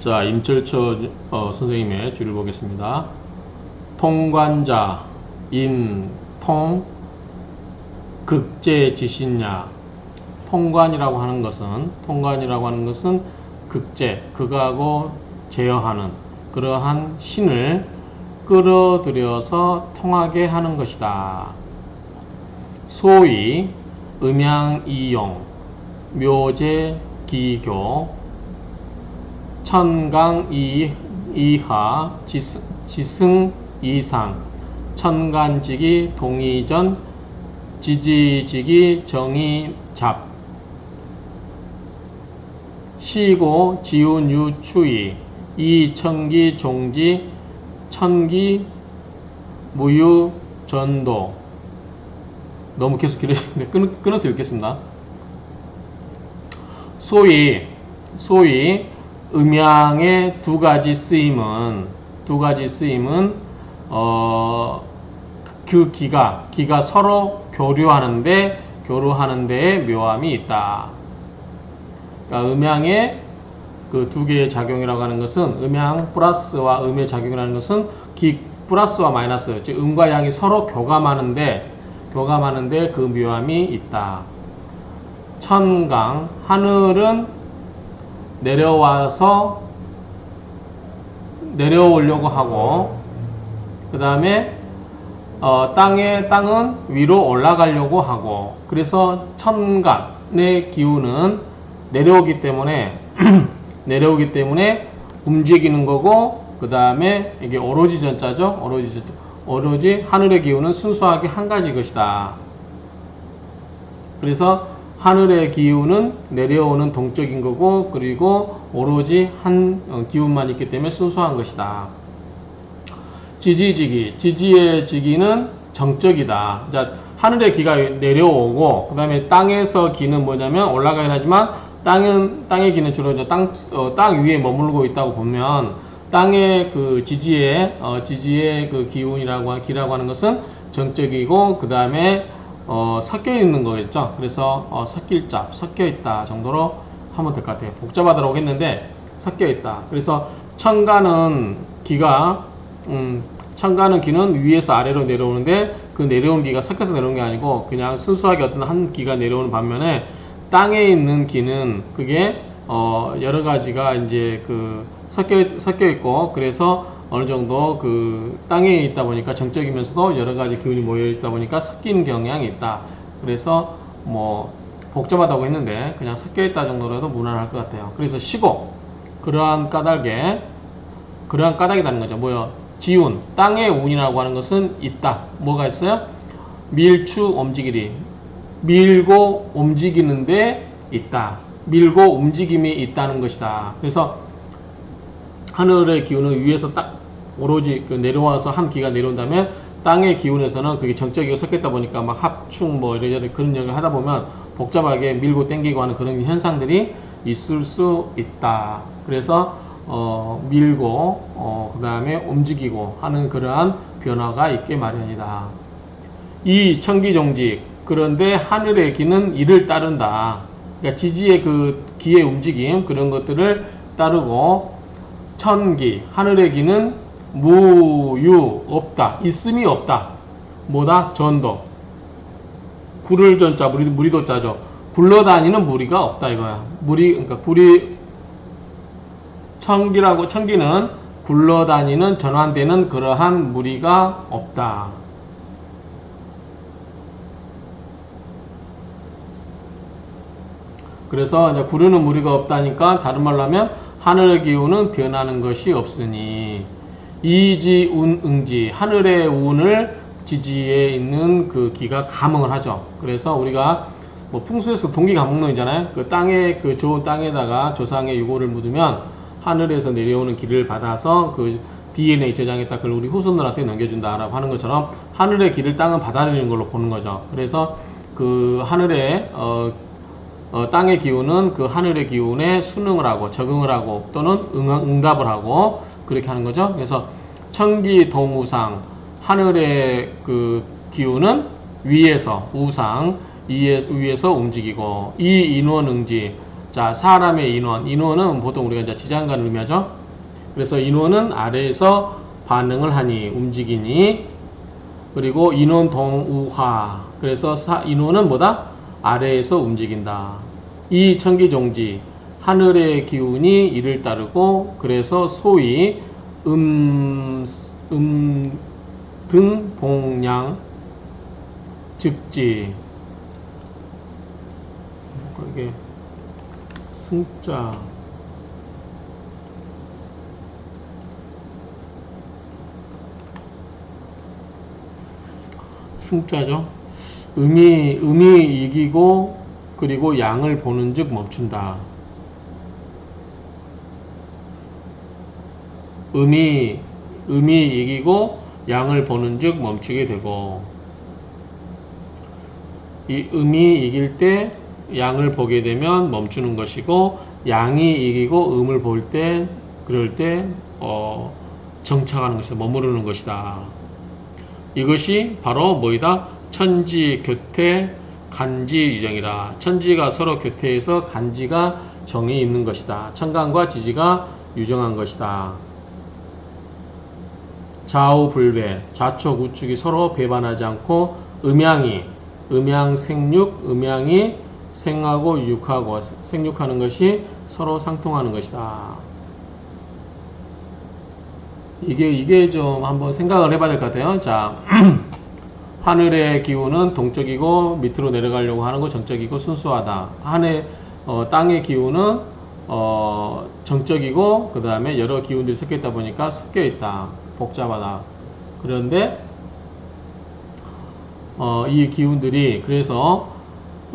자, 임철초 선생님의 줄을 보겠습니다. 통관자, 인, 극제지신야. 통관이라고 하는 것은 극제, 극하고 제어하는 그러한 신을 끌어들여서 통하게 하는 것이다. 소위 음양이용, 묘제기교, 천강이하, 지승이상, 천간지기, 동의전, 지지지기, 정의잡, 시고, 지운유추이, 이천기, 종지, 천기, 무유전도. 너무 계속 길어지는데 끊어서 읽겠습니다. 소위 음양의 두 가지 쓰임은 그 기가 서로 교류하는 데에 묘함이 있다. 그러니까 음양의 그 두 개의 작용이라고 하는 것은, 음양 플러스와 음의 작용이라는 것은 기 플러스와 마이너스, 즉 음과 양이 서로 교감하는데 그 묘함이 있다. 천강, 하늘은 내려오려고 하고, 그 다음에 땅은 위로 올라가려고 하고, 그래서 천간의 기운은 내려오기 때문에 움직이는 거고, 그 다음에 이게 오로지 전자죠. 오로지 하늘의 기운은 순수하게 한 가지 것이다. 그래서 하늘의 기운은 내려오는 동적인 거고, 그리고 오로지 한 기운만 있기 때문에 순수한 것이다. 지지의 지기는 정적이다. 자, 하늘의 기가 내려오고, 그 다음에 땅에서 기는 뭐냐면 올라가긴 하지만, 땅의 기는 주로 땅 위에 머물고 있다고 보면, 땅의 그 지지의 그 기라고 하는 것은 정적이고, 그 다음에 섞여 있는 거겠죠. 그래서 섞여 있다 정도로 하면 될 것 같아요. 복잡하다고 했는데 섞여 있다. 그래서 천간은 기는 위에서 아래로 내려오는데, 그 내려오는 기가 섞여서 내려오는 게 아니고 그냥 순수하게 어떤 한 기가 내려오는 반면에, 땅에 있는 기는 그게 여러 가지가 이제 그 섞여 있고, 그래서 어느 정도 그 땅에 있다 보니까 정적이면서도 여러 가지 기운이 모여 있다 보니까 섞인 경향이 있다. 그래서 뭐 복잡하다고 했는데 그냥 섞여 있다 정도로도 무난할 것 같아요. 그래서 시고, 그러한 까닭이라는 거죠. 뭐요? 지운, 땅의 운이라고 하는 것은 있다. 뭐가 있어요? 밀추 움직이리, 밀고 움직이는데 있다. 밀고 움직임이 있다는 것이다. 그래서 하늘의 기운은 위에서 딱 오로지 내려와서 한 기가 내려온다면, 땅의 기운에서는 그게 정적이고 섞였다 보니까 막 합충 뭐 이래저래 그런 역을 하다 보면 복잡하게 밀고 당기고 하는 그런 현상들이 있을 수 있다. 그래서 밀고 그 다음에 움직이고 하는 그러한 변화가 있게 마련이다. 이 천기종직, 그런데 하늘의 기는 이를 따른다. 그러니까 지지의 그 기의 움직임, 그런 것들을 따르고, 천기, 하늘의 기는 무유, 없다, 있음이 없다. 뭐다? 전도. 굴을 전자, 무리도 자죠. 굴러다니는 무리가 없다 이거야. 그러니까 천기는 굴러다니는, 전환되는 그러한 무리가 없다. 그래서 이제 구르는 무리가 없다니까, 다른 말로 하면 하늘의 기운은 변하는 것이 없으니, 이지운응지, 하늘의 운을 지지에 있는 그 기가 감응을 하죠. 그래서 우리가 뭐 풍수에서 동기 감응론이잖아요. 그 땅에, 그 좋은 땅에다가 조상의 유골을 묻으면 하늘에서 내려오는 기를 받아서 그 DNA 저장했다, 그걸 우리 후손들한테 넘겨준다라고 하는 것처럼, 하늘의 기를 땅은 받아들이는 걸로 보는 거죠. 그래서 그 하늘의 땅의 기운은 그 하늘의 기운에 순응을 하고 적응을 하고 또는 응답을 하고 그렇게 하는 거죠. 그래서 천기동우상, 하늘의 그 기운은 위에서, 우상 위에서 움직이고, 이 인원응지, 자, 사람의 인원. 인원은 보통 우리가 이제 지장간을 의미하죠. 그래서 인원은 아래에서 반응을 하니, 움직이니. 그리고 인원 동우하. 그래서 인원은 뭐다? 아래에서 움직인다. 이 천기종지. 하늘의 기운이 이를 따르고, 그래서 소위 등봉양 즉지. 이게 승자. 승자죠. 음이 이기고 그리고 양을 보는 즉 멈춘다. 음이 이기고 양을 보는 즉 멈추게 되고, 이 음이 이길 때 양을 보게 되면 멈추는 것이고, 양이 이기고 음을 볼 때, 그럴 때 정착하는 것이다. 머무르는 것이다. 이것이 바로 뭐이다? 천지 교태 간지 유정이라. 천지가 서로 교태해서 간지가 정이 있는 것이다. 천간과 지지가 유정한 것이다. 좌우 불배, 좌측 우측이 서로 배반하지 않고, 음양 생육, 음양이 생하고 육하고 생육하는 것이 서로 상통하는 것이다. 이게 좀 한번 생각을 해봐야 될 것 같아요. 자, 하늘의 기운은 동적이고 밑으로 내려가려고 하는 거 정적이고 순수하다. 땅의 기운은 정적이고 그 다음에 여러 기운들이 섞여 있다 보니까 섞여 있다. 복잡하다. 그런데 이 기운들이, 그래서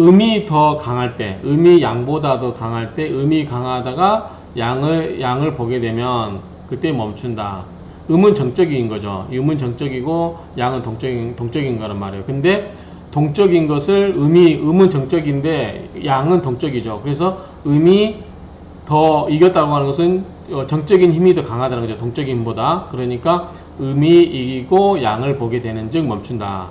음이 더 강할 때, 음이 양보다 더 강할 때, 음이 강하다가 양을 보게 되면 그때 멈춘다. 음은 정적인 거죠. 음은 정적이고 양은 동적인 거란 말이에요. 근데 동적인 것을 음은 정적인데 양은 동적이죠. 그래서 음이 더 이겼다고 하는 것은 정적인 힘이 더 강하다는 거죠. 동적인 힘보다. 그러니까 음이 이기고 양을 보게 되는 즉 멈춘다.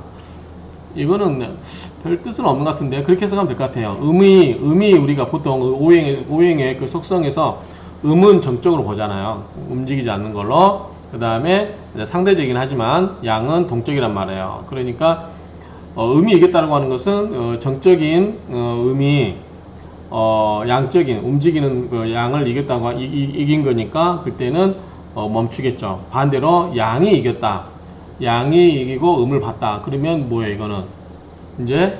이거는 별 뜻은 없는 것 같은데 그렇게 해석하면 될 것 같아요. 음이 우리가 보통 오행의 그 속성에서 음은 정적으로 보잖아요. 움직이지 않는 걸로. 그 다음에 상대적이긴 하지만 양은 동적이란 말이에요. 그러니까 음이 이겼다고 하는 것은 정적인 음이 양적인 움직이는 그 양을 이긴 거니까 그때는 멈추겠죠. 반대로 양이 이겼다. 양이 이기고 음을 봤다. 그러면 뭐예요? 이거는 이제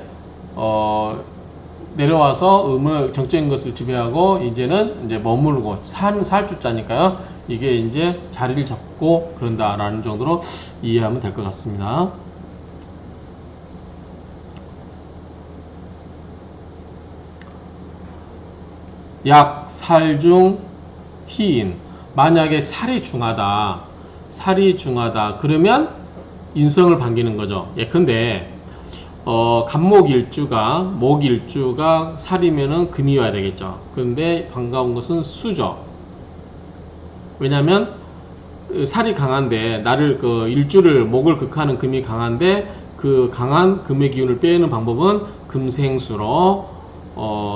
내려와서 음을 정적인 것을 지배하고 이제는 이제 머무르고 살주자니까요. 이게 이제 자리를 잡고 그런다라는 정도로 이해하면 될 것 같습니다. 약, 살중, 희인. 만약에 살이 중하다. 그러면 인성을 반기는 거죠. 예컨대 목일주가 살이면은 금이 와야 되겠죠. 그런데 반가운 것은 수죠. 왜냐면 살이 강한데 일주를 목을 극하는 금이 강한데 그 강한 금의 기운을 빼는 방법은 금생수로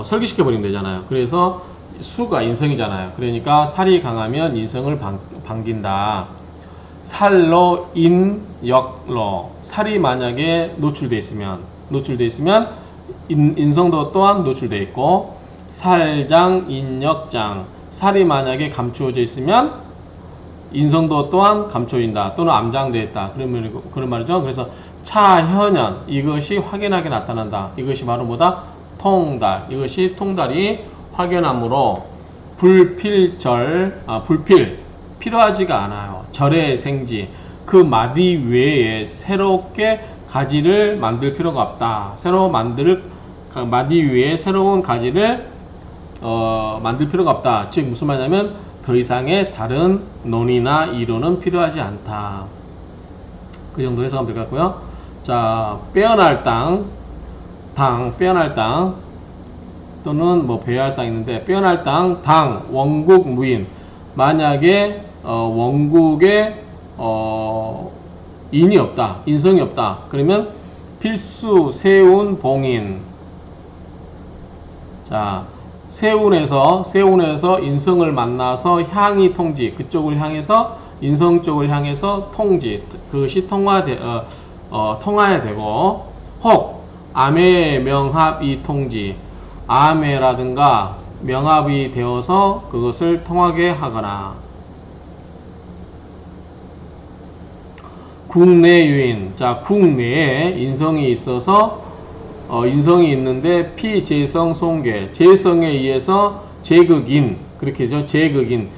설기시켜 버리면 되잖아요. 그래서 수가 인성이잖아요. 그러니까 살이 강하면 인성을 반긴다. 살로 인역로, 살이 만약에 노출되어 있으면 인성도 또한 노출되어 있고, 살장 인역장, 살이 만약에 감추어져 있으면 인성도 또한 감춰진다 또는 암장되어 있다. 그런 말이죠. 그래서 차현연, 이것이 확연하게 나타난다. 이것이 바로 뭐다? 통달. 이것이 통달이 확연함으로 불필절, 필요하지가 않아요. 절의 생지, 그 마디 외에 새롭게 가지를 만들 필요가 없다. 마디 외에 새로운 가지를 만들 필요가 없다. 즉 무슨 말이냐면 더 이상의 다른 논의나 이론은 필요하지 않다. 그 정도 해석하면 될 것 같고요. 자, 빼어날 빼어날 땅 또는 뭐 배열상 있는데, 빼어날 당 원국 무인. 만약에 원국에 인이 없다, 인성이 없다. 그러면 필수 세운 봉인. 자, 세운에서 인성을 만나서 향이 통지, 그쪽을 향해서 인성 쪽을 향해서 통지, 그것이 통하야 되고, 혹 암의 명합이 통지, 암해라든가 명합이 되어서 그것을 통하게 하거나. 국내 유인. 자, 국내에 인성이 있어서 인성이 있는데 피재성 송괴, 재성에 의해서 재극인, 그렇게 죠. 재극인.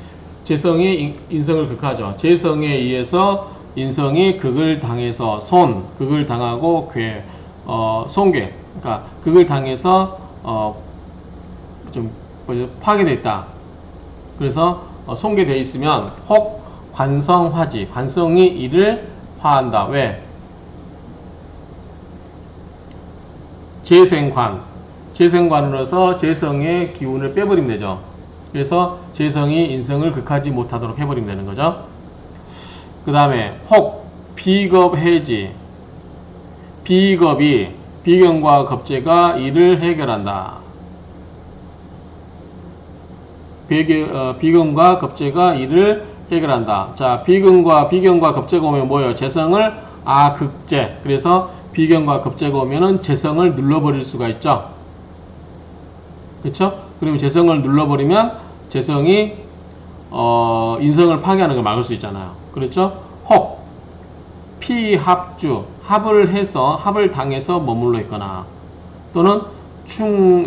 재성이 인성을 극하죠. 재성에 의해서 인성이 극을 당해서 극을 당하고 송괴. 그러니까 극을 당해서 좀 파괴되어 있다. 그래서 송괴되어 있으면 혹 관성화지, 관성이 이를 화한다. 왜? 재생관으로서 재성의 기운을 빼버리면 되죠. 그래서 재성이 인성을 극하지 못하도록 해버리면 되는 거죠. 그 다음에 혹 비겁해지, 비겁이 비견과 겁재가 이를 해결한다. 비견과 겁재가 이를 해결한다. 자, 비견과 겁재가 오면 뭐예요? 재성을 극재. 그래서 비견과 겁재가 오면은 재성을 눌러버릴 수가 있죠. 그렇죠? 그러면 재성을 눌러버리면 재성이 인성을 파괴하는 걸 막을 수 있잖아요. 그렇죠? 혹 피합주, 합을 당해서 머물러 있거나, 또는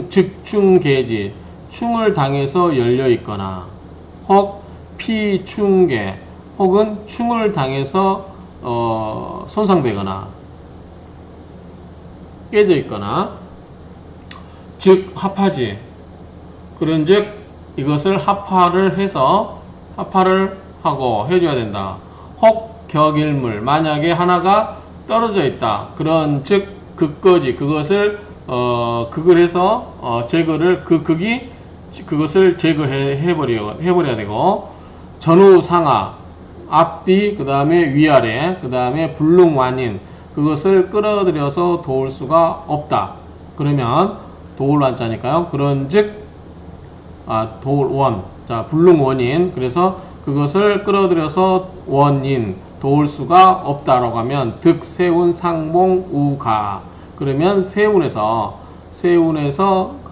즉충계지, 충을 당해서 열려 있거나, 혹 피충계, 혹은 충을 당해서 손상되거나 깨져 있거나, 즉 합하지. 그런즉 이것을 합하를 하고 해줘야 된다. 혹 격일물, 만약에 하나가 떨어져 있다. 그런 즉 극거지, 그것을 극을 해서 제거를, 그것을 해버려야 되고, 전후 상하, 앞뒤, 그 다음에 위아래, 그 다음에 불능완인, 그것을 끌어들여서 도울 수가 없다. 그러면 도울 완자니까요. 그런즉 도울 원, 자, 불능원인, 그래서 그것을 끌어들여서 원인, 도울 수가 없다라고 하면 득, 세운, 상봉, 우가. 그러면 세운에서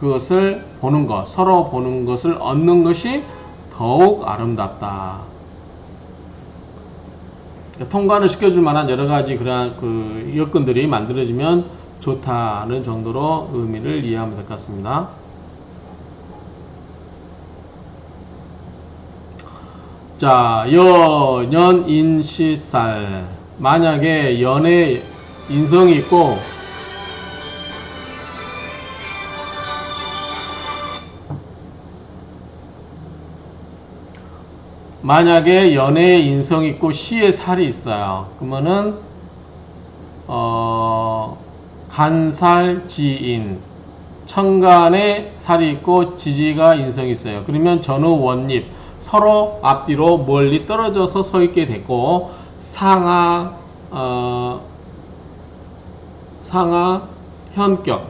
그것을 보는 것, 서로 보는 것을 얻는 것이 더욱 아름답다. 통관을 시켜줄 만한 여러 가지 그러한 여건들이 만들어지면 좋다는 정도로 의미를 이해하면 될 것 같습니다. 자, 연인시살. 만약에 연에 인성이 있고, 만약에 연애에 인성이 있고 시에 살이 있어요. 그러면은 간살지인, 천간에 살이 있고 지지가 인성이 있어요. 그러면 전후 원립, 서로 앞뒤로 멀리 떨어져서 서 있게 됐고, 상하 현격,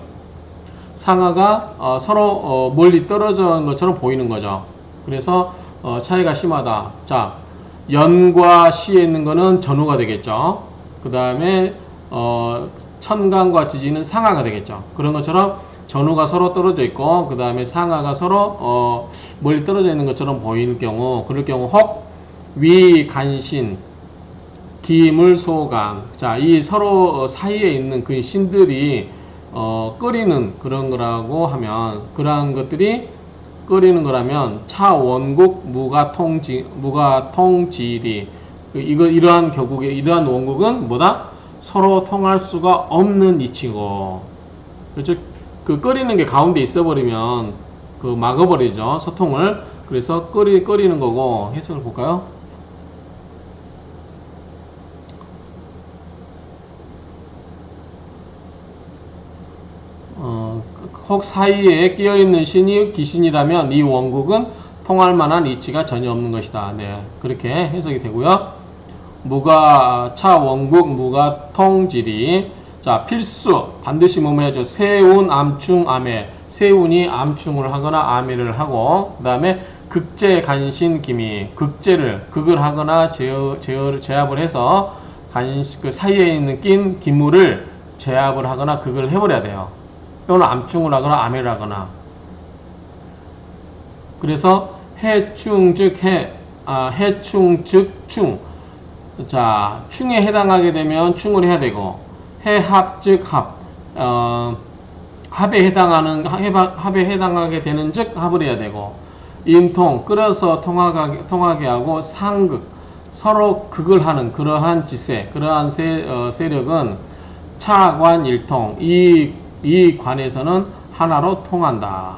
상하가 서로 멀리 떨어진 것처럼 보이는 거죠. 그래서 차이가 심하다. 자, 연과 시에 있는 거는 전후가 되겠죠. 그 다음에 천간과 지지는 상하가 되겠죠. 그런 것처럼 전후가 서로 떨어져 있고, 그 다음에 상하가 서로 멀리 떨어져 있는 것처럼 보이는 경우, 그럴 경우 혹 위간신, 기물소강. 자, 이 서로 사이에 있는 그 신들이 끓이는 그런 거라고 하면, 그러한 것들이 끓이는 거라면 차원국 무가통지리, 이러한 결국에 이러한 원국은 뭐다? 서로 통할 수가 없는 이치고, 그렇죠? 그 끓이는 게 가운데 있어버리면 그 막아버리죠, 소통을. 그래서 끓이는 거고. 해석을 볼까요? 혹 사이에 끼어있는 신이 귀신이라면 이 원국은 통할 만한 이치가 전혀 없는 것이다. 네, 그렇게 해석이 되고요. 차원국 무가 통지리, 자, 필수 반드시 뭐뭐 해야죠. 세운, 암충, 암해. 세운이 암충을 하거나 암해를 하고, 그 다음에 극제, 간신, 기미. 극을 하거나 제압을 해서 그 사이에 있는 낀 기물을 제압을 하거나 극을 해버려야 돼요. 또는 암충을 하거나 암해를 하거나. 그래서 해충 즉 해충 즉 충. 자, 충에 해당하게 되면 충을 해야 되고, 해합 즉 합에 해당하게 되는 즉 합을 해야 되고, 임통 끓여서 통하게 하고, 상극 서로 극을 하는 그러한 지세, 그러한 세력은 차관 일통, 이 관에서는 하나로 통한다.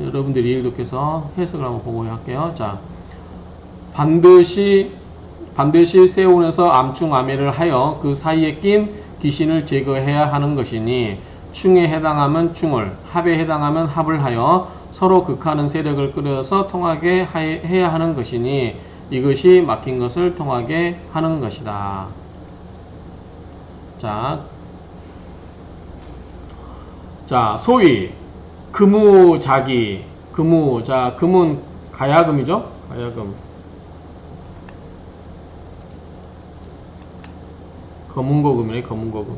여러분들이 읽도께서 해석을 한번 보고 할게요. 자, 반드시 세운에서 암충 암해를 하여 그 사이에 낀 귀신을 제거해야 하는 것이니, 충에 해당하면 충을, 합에 해당하면 합을 하여 서로 극하는 세력을 끌어서 통하게 해야 하는 것이니, 이것이 막힌 것을 통하게 하는 것이다. 자, 소위 금우자기, 자, 금은 가야금이죠? 가야금. 검은고금이네, 검은고금.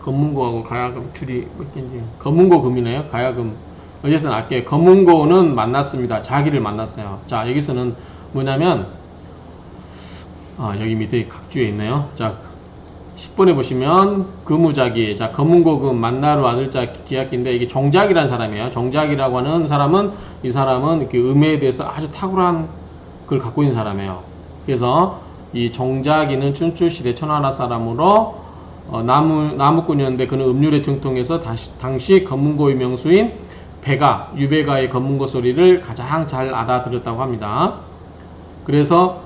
검은고하고 가야금 줄이 몇 개인지. 검은고금이네요, 가야금. 어쨌든 알게 검은고는 만났습니다. 자기를 만났어요. 자, 여기서는 뭐냐면, 여기 밑에 각주에 있네요. 자, 10번에 보시면 금우자기. 자, 검은고금 만나러 아들자 기약기인데, 이게 정작이라는 사람이에요. 정작이라고 하는 사람은, 이 사람은 이렇게 음해에 대해서 아주 탁월한 걸 갖고 있는 사람이에요. 그래서 이 정작이는 춘추시대 천하나 사람으로 나무꾼이었는데, 그는 음률에 정통해서 당시 검문고의 명수인 유배가의 검문고 소리를 가장 잘 알아들었다고 합니다. 그래서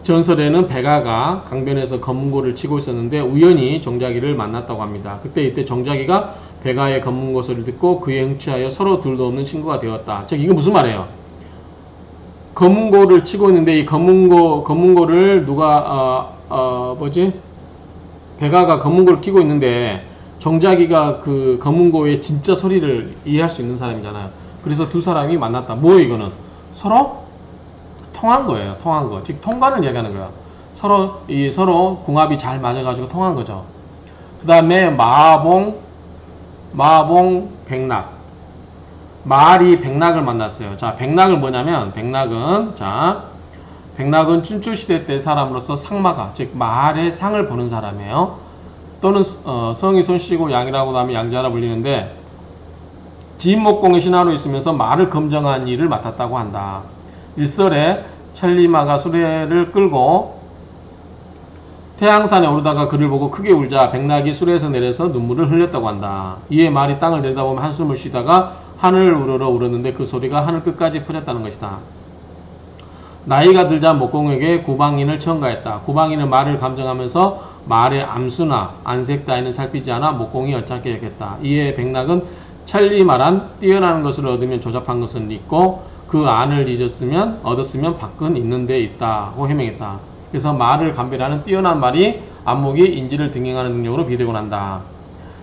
전설에는 배가가 강변에서 검문고를 치고 있었는데 우연히 정작이를 만났다고 합니다. 이때 정작이가 배가의 검문고 소리를 듣고 그에 응치하여 서로 둘도 없는 친구가 되었다. 즉, 이건 무슨 말이에요? 검문고를 치고 있는데, 이 검문고를 누가 배가가 검문고를 키고 있는데, 정작이가 그 검문고의 진짜 소리를 이해할 수 있는 사람이잖아요. 그래서 두 사람이 만났다. 뭐예요, 이거는? 서로 통한 거예요. 통한 거. 즉, 통관을 얘기하는 거예요. 서로 궁합이 잘 맞아가지고 통한 거죠. 그 다음에 마봉, 백낙. 말이 백낙을 만났어요. 자, 백낙은 뭐냐면, 백낙은 춘추시대 때 사람으로서 상마가, 즉, 말의 상을 보는 사람이에요. 또는 성이 손씨고 양이라고 하면 양자라 불리는데, 지인목공의 신하로 있으면서 말을 검정한 일을 맡았다고 한다. 일설에 천리마가 수레를 끌고 태양산에 오르다가 그를 보고 크게 울자 백낙이 수레에서 내려서 눈물을 흘렸다고 한다. 이에 말이 땅을 내려다보며 한숨을 쉬다가 하늘을 우러러 울었는데 그 소리가 하늘 끝까지 퍼졌다는 것이다. 나이가 들자 목공에게 구방인을 청가했다. 구방인은 말을 감정하면서 말의 암수나 안색 따위는 살피지 않아 목공이 어차게 여겼다. 이에 백낙은 천리마란 뛰어나는 것을 얻으면 조잡한 것은 있고 그 안을 얻었으면 밖은 있는 데 있다고 해명했다. 그래서 말을 감별하는 뛰어난 말이 안목이 인지를 등행하는 능력으로 비되곤 한다.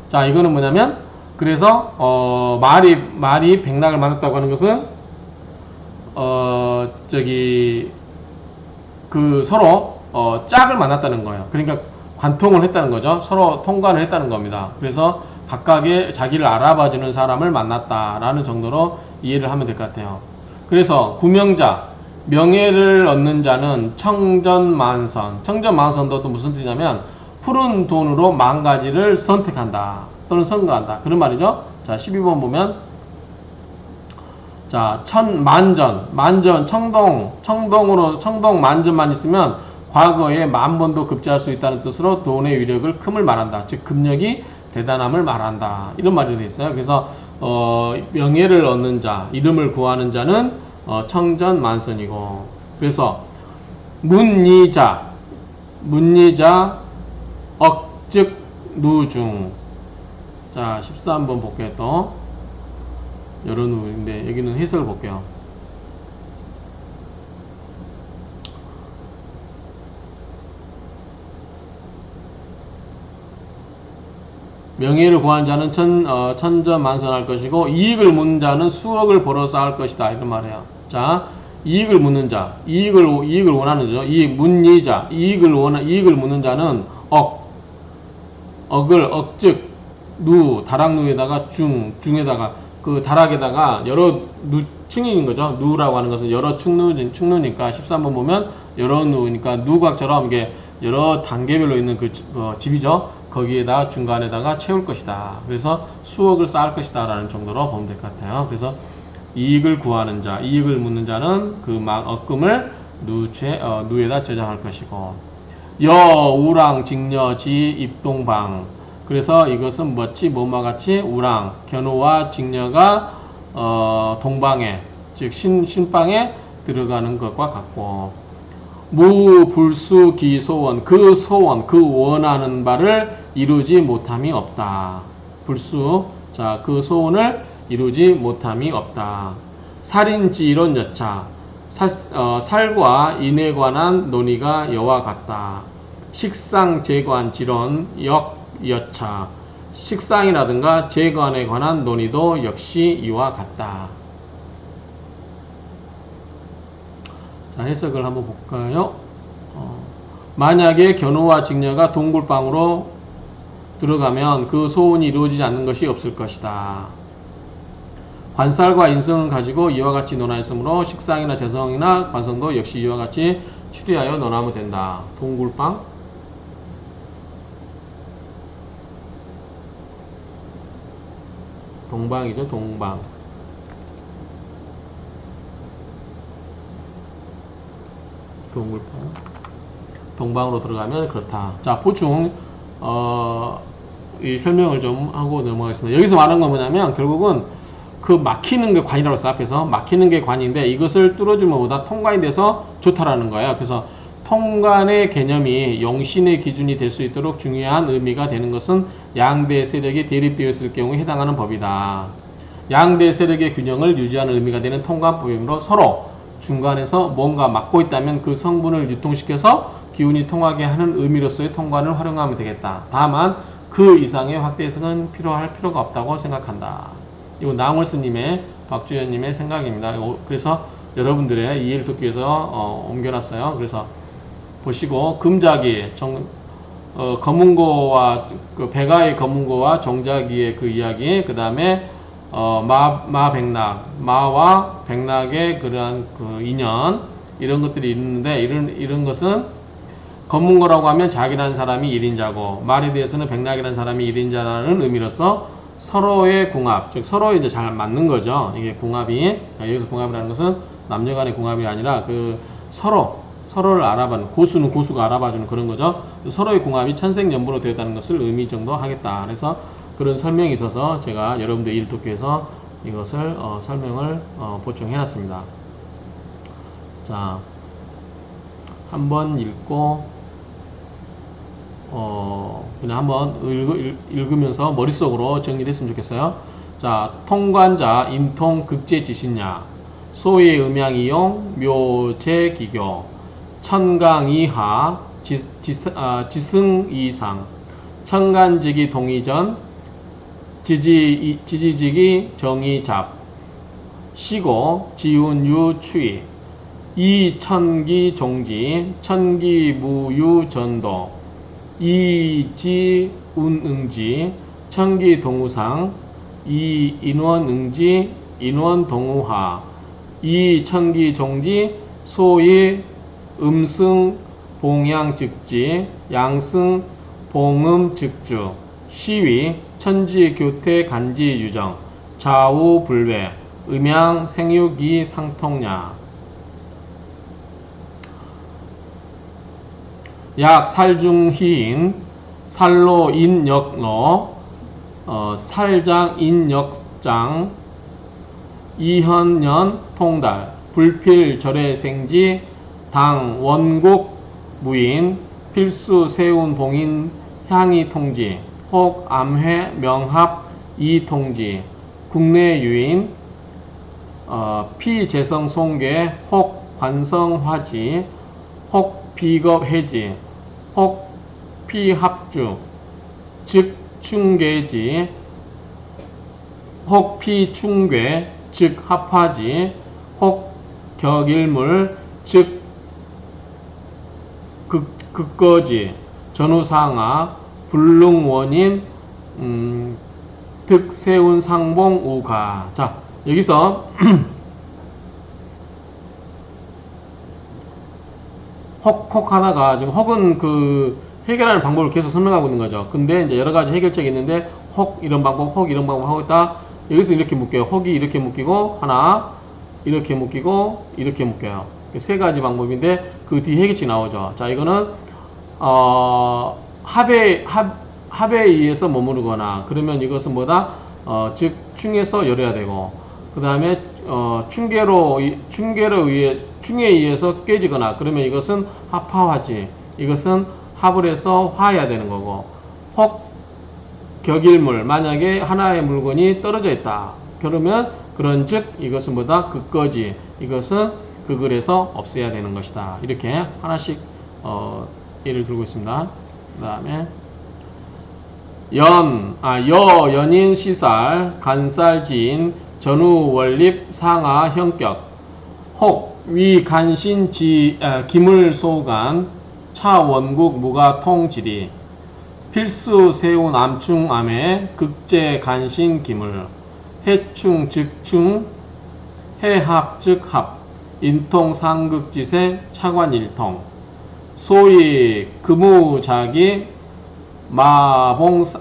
자, 이거는 뭐냐면, 그래서 말이 백낙을 만났다고 하는 것은 서로 짝을 만났다는 거예요. 그러니까 관통을 했다는 거죠. 서로 통관을 했다는 겁니다. 그래서 각각의 자기를 알아봐주는 사람을 만났다라는 정도로 이해를 하면 될 것 같아요. 그래서 구명자, 명예를 얻는 자는 청전만선. 청전만선도 또 무슨 뜻이냐면 푸른 돈으로 만 가지를 선택한다 또는 선거한다, 그런 말이죠. 자, 12번 보면, 자, 만전, 청동 만전만 있으면 과거에 10,000번도 급제할 수 있다는 뜻으로 돈의 위력을 큼을 말한다. 즉, 금력이 대단함을 말한다. 이런 말이 되어 있어요. 그래서 명예를 얻는 자, 이름을 구하는 자는 청전만선이고, 그래서 문리자, 억즉 누중. 자, 13번 볼게요. 또 이런 후인데 여기는 해석을 볼게요. 명예를 구하는 자는 천전만선할 것이고 이익을 묻는 자는 수억을 벌어 쌓을 것이다. 이런 말이에요. 자, 이익을 묻는 자, 이익을 원하는 자, 문의자, 이익을 묻는 자는 억즉 다락누에다가 중에다가 그 다락에다가 여러 층인 거죠. 누라고 하는 것은 여러 측누니까 13번 보면 여러 누니까 누각처럼 이게 여러 단계별로 있는 그 집이죠. 거기에다 중간에다가 채울 것이다. 그래서 수억을 쌓을 것이다 라는 정도로 보면 될 것 같아요. 그래서 이익을 구하는 자, 이익을 묻는 자는 그 억금을 누에다 저장할 것이고 우랑 직녀지 입동방. 그래서 이것은 뭐와 같이 우랑 견우와 직녀가 동방에 즉 신방에 들어가는 것과 같고 무불수기소원 그 원하는 바를 이루지 못함이 없다. 자, 그 소원을 이루지 못함이 없다. 살인지론 여차 살과 인에 관한 논의가 여와 같다. 식상재관 지론 여차 식상이라든가 재관에 관한 논의도 역시 이와 같다. 자, 해석을 한번 볼까요? 만약에 견우와 직녀가 동굴방으로 들어가면 그 소원이 이루어지지 않는 것이 없을 것이다. 관살과 인성을 가지고 이와 같이 논하였으므로 식상이나 재성이나 관성도 역시 이와 같이 추리하여 논하면 된다. 동굴방 동방이죠. 동방 동방으로 들어가면 그렇다. 자, 보충 이 설명을 좀 하고 넘어가겠습니다. 여기서 말하는 건 뭐냐면 결국은 그 막히는 게 관이라고 했어. 앞에서 막히는 게 관인데 이것을 뚫어주면 보다 통관이 돼서 좋다라는 거예요. 그래서 통관의 개념이 영신의 기준이 될 수 있도록 중요한 의미가 되는 것은 양대 세력이 대립되었을 경우에 해당하는 법이다. 양대 세력의 균형을 유지하는 의미가 되는 통관법이므로 서로 중간에서 뭔가 막고 있다면 그 성분을 유통시켜서 기운이 통하게 하는 의미로서의 통관을 활용하면 되겠다. 다만 그 이상의 확대 해석은 필요할 필요가 없다고 생각한다. 이거 나물스님의 박주현님의 생각입니다. 그래서 여러분들의 이해를 돕기 위해서 옮겨놨어요. 그래서 보시고 금자기 검은고와 그 배가의 검은고와 정자기의 그 이야기, 그 다음에 마와 백낙의 그러한 그 인연 이런 것들이 있는데 이런 것은 검은고라고 하면 자기라는 사람이 1인자고 말에 대해서는 백낙이라는 사람이 1인자라는 의미로서 서로의 궁합, 즉 서로 이제 잘 맞는 거죠. 이게 궁합이 여기서 궁합이라는 것은 남녀간의 궁합이 아니라 그 서로를 알아봐는 고수는 고수가 알아봐주는 그런 거죠. 서로의 궁합이 천생연분으로 되었다는 것을 의미 정도 하겠다. 그래서 그런 설명이 있어서 제가 여러분들 이해를 돕기 위해서 이것을 설명을 보충해 놨습니다. 자, 한번 읽고 그냥 한번 읽으면서 머릿속으로 정리를 했으면 좋겠어요. 자, 통관자 인통 극제지신야 소의 음양이용 묘제기교 천강이하 지승이상 천간지기 동의전 지지지기 정의잡 시고 지운유추이 이천기 종지 천기무유전도 이지운응지 천기동우상 이인원응지 인원동우화 이천기종지 소위 음승 봉양즉지 양승 봉음즉주 시위 천지교태 간지유정 좌우불외 음양 생육이 상통야 약 살중희인 살로 인역로 살장 인역장 이현년 통달 불필 절해생지 당 원곡 무인 필수 세운 봉인 향이 통지 혹 암회 명합 이통지 국내 유인 피재성 송계 혹 관성화지 혹 비겁해지 혹 피합주 즉 충괴지, 혹 피충괴, 즉 합하지, 혹 격일물, 즉 극거지, 전후상하, 불능원인, 득세운 상봉 우가. 자, 여기서 혹 하나가 지금 혹은 그 해결하는 방법을 계속 설명하고 있는 거죠. 근데 이제 여러 가지 해결책이 있는데 혹 이런 방법, 혹 이런 방법 하고 있다. 여기서 이렇게 묶여요. 혹이 이렇게 묶이고 하나 이렇게 묶이고 이렇게 묶여요. 세 가지 방법인데 그 뒤에 해결책이 나오죠. 자, 이거는 합에 의해서 머무르거나 그러면 이것은 뭐다? 즉 충에서 열어야 되고 그 다음에 충에 의해서 깨지거나 그러면 이것은 합화화지. 이것은 합을 해서 화해야 되는 거고 혹 격일물 만약에 하나의 물건이 떨어져 있다. 그러면 그런즉 이것은 뭐다? 극거지. 이것은 극을 해서 없애야 되는 것이다. 이렇게 하나씩 예를 들고 있습니다. 그 다음에 연인 시살 간살 지인 전후 원립 상하 형격 혹 위 간신 기물 소간 차 원국 무가 통지리 필수 세운 암충 암에 극제 간신 기물 해충 즉충 해합 즉합 인통 상극지세 차관 일통 소위 금우자기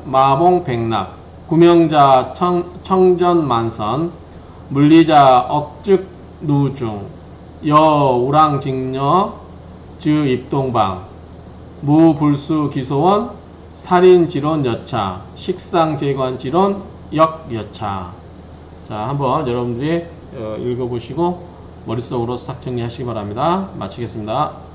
마봉백락 구명자 청전만선 물리자 억즉 누중 여우랑직녀 즈 입동방 무불수 기소원 살인지론 여차 식상재관지론 역여차. 자, 한번 여러분들이 읽어보시고 머릿속으로 싹 정리하시기 바랍니다. 마치겠습니다.